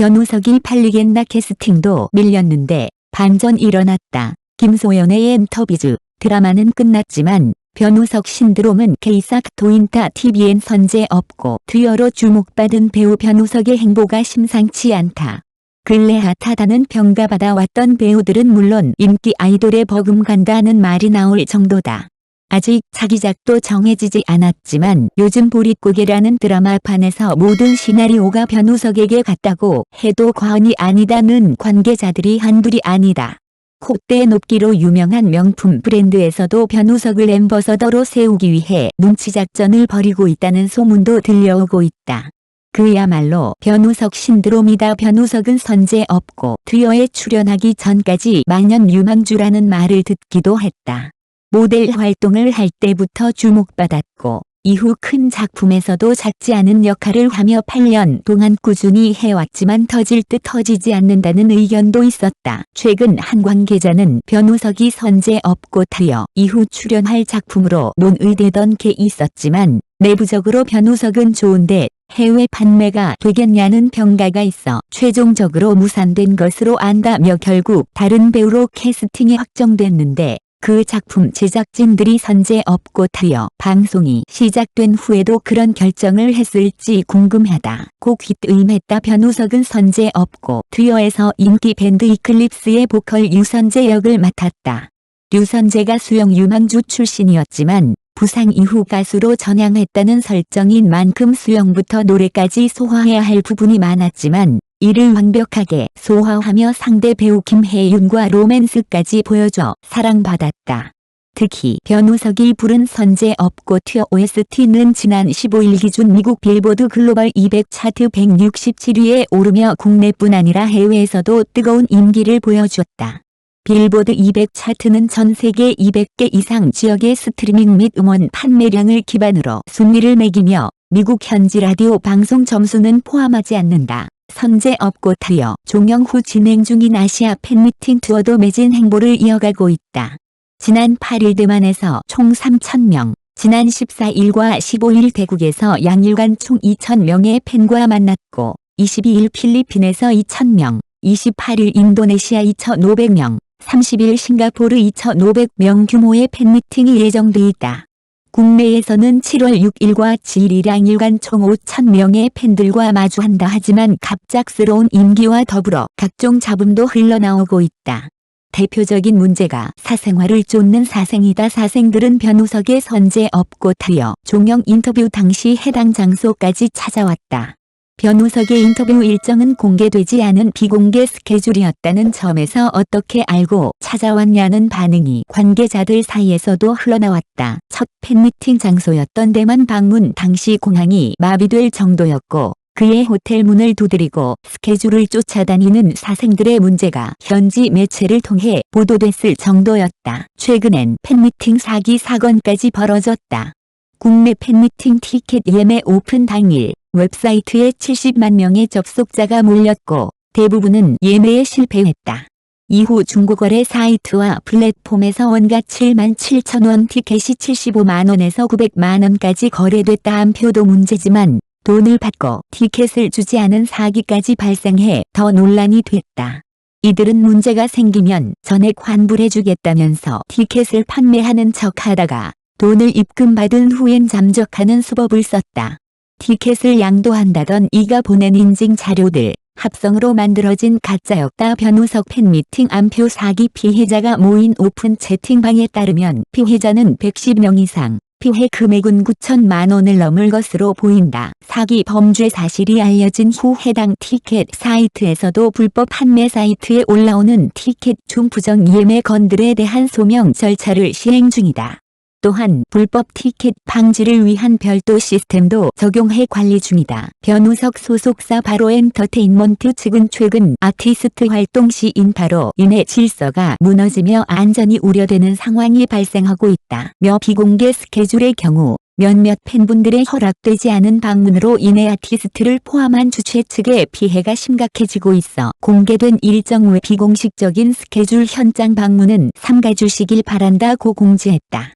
변우석이 팔리겠나 캐스팅도 밀렸는데 반전 일어났다. 김소연의 엔터비즈. 드라마는 끝났지만 변우석 신드롬은 K삭 도인타 TVN 선제 없고 듀오로 주목받은 배우 변우석의 행보가 심상치 않다. 근래 핫하다는 평가받아 왔던 배우들은 물론 인기 아이돌에 버금간다는 말이 나올 정도다. 아직 차기작도 정해지지 않았지만 요즘 보릿고개라는 드라마판에서 모든 시나리오가 변우석에게 갔다고 해도 과언이 아니다는 관계자들이 한둘이 아니다. 콧대 높기로 유명한 명품 브랜드에서도 변우석을 앰버서더로 세우기 위해 눈치작전을 벌이고 있다는 소문도 들려오고 있다. 그야말로 변우석 신드롬이다. 변우석은 선제 없고 듀오에 출연하기 전까지 만년 유망주라는 말을 듣기도 했다. 모델 활동을 할 때부터 주목받았고 이후 큰 작품에서도 작지 않은 역할을 하며 8년 동안 꾸준히 해왔지만 터질 듯 터지지 않는다는 의견도 있었다. 최근 한 관계자는 변우석이 선제 없고 듀오 이후 출연할 작품으로 논의되던 게 있었지만 내부적으로 변우석은 좋은데 해외 판매가 되겠냐는 평가가 있어 최종적으로 무산된 것으로 안다며 결국 다른 배우로 캐스팅이 확정됐는데 그 작품 제작진들이 선제 없고 듀오 방송이 시작된 후에도 그런 결정을 했을지 궁금하다. 고 귓의했다. 변우석은 선제 없고 듀오에서 인기 밴드 이클립스의 보컬 류선재 역을 맡았다. 류선재가 수영 유망주 출신이었지만 부상 이후 가수로 전향했다는 설정인 만큼 수영부터 노래까지 소화해야 할 부분이 많았지만 이를 완벽하게 소화하며 상대 배우 김혜윤과 로맨스까지 보여줘 사랑받았다. 특히 변우석이 부른 선제 없고 듀오 OST는 지난 15일 기준 미국 빌보드 글로벌 200 차트 167위에 오르며 국내뿐 아니라 해외에서도 뜨거운 인기를 보여줬다. 빌보드 200 차트는 전 세계 200개 이상 지역의 스트리밍 및 음원 판매량을 기반으로 순위를 매기며 미국 현지 라디오 방송 점수는 포함하지 않는다. 선제 없고 듀오 종영 후 진행 중인 아시아 팬미팅 투어도 매진 행보를 이어가고 있다. 지난 8일 대만에서 총 3,000명, 지난 14일과 15일 대국에서 양일간 총 2,000명의 팬과 만났고 22일 필리핀에서 2,000명, 28일 인도네시아 2,500명, 30일 싱가포르 2,500명 규모의 팬미팅이 예정돼 있다. 국내에서는 7월 6일과 7일 양일간 총 5,000명의 팬들과 마주한다. 하지만 갑작스러운 임기와 더불어 각종 잡음도 흘러나오고 있다. 대표적인 문제가 사생활을 쫓는 사생이다. 사생들은 변우석의 선제 없고 듀오 종영 인터뷰 당시 해당 장소까지 찾아왔다. 변우석의 인터뷰 일정은 공개되지 않은 비공개 스케줄이었다는 점에서 어떻게 알고 찾아왔냐는 반응이 관계자들 사이에서도 흘러나왔다. 첫 팬미팅 장소였던 대만 방문 당시 공항이 마비될 정도였고 그의 호텔 문을 두드리고 스케줄을 쫓아다니는 사생들의 문제가 현지 매체를 통해 보도됐을 정도였다. 최근엔 팬미팅 사기 사건까지 벌어졌다. 국내 팬미팅 티켓 예매 오픈 당일 웹사이트에 70만 명의 접속자가 몰렸고 대부분은 예매에 실패했다. 이후 중고거래 사이트와 플랫폼에서 원가 7만 7천 원 티켓이 75만 원에서 900만 원까지 거래됐다. 한 표도 문제지만 돈을 받고 티켓을 주지 않은 사기까지 발생해 더 논란이 됐다. 이들은 문제가 생기면 전액 환불해주겠다면서 티켓을 판매하는 척하다가 돈을 입금받은 후엔 잠적하는 수법을 썼다. 티켓을 양도한다던 이가 보낸 인증 자료들 합성으로 만들어진 가짜였다. 변우석 팬미팅 안표 사기 피해자가 모인 오픈 채팅방에 따르면 피해자는 110명 이상, 피해 금액은 9천만 원을 넘을 것으로 보인다. 사기 범죄 사실이 알려진 후 해당 티켓 사이트에서도 불법 판매 사이트에 올라오는 티켓 중 부정 예매 건들에 대한 소명 절차를 시행 중이다. 또한 불법 티켓 방지를 위한 별도 시스템도 적용해 관리 중이다. 변우석 소속사 바로 엔터테인먼트 측은 최근 아티스트 활동 시 인파로 인해 질서가 무너지며 안전이 우려되는 상황이 발생하고 있다며 비공개 스케줄의 경우 몇몇 팬분들의 허락되지 않은 방문으로 인해 아티스트를 포함한 주최 측의 피해가 심각해지고 있어 공개된 일정 외 비공식적인 스케줄 현장 방문은 삼가주시길 바란다고 공지했다.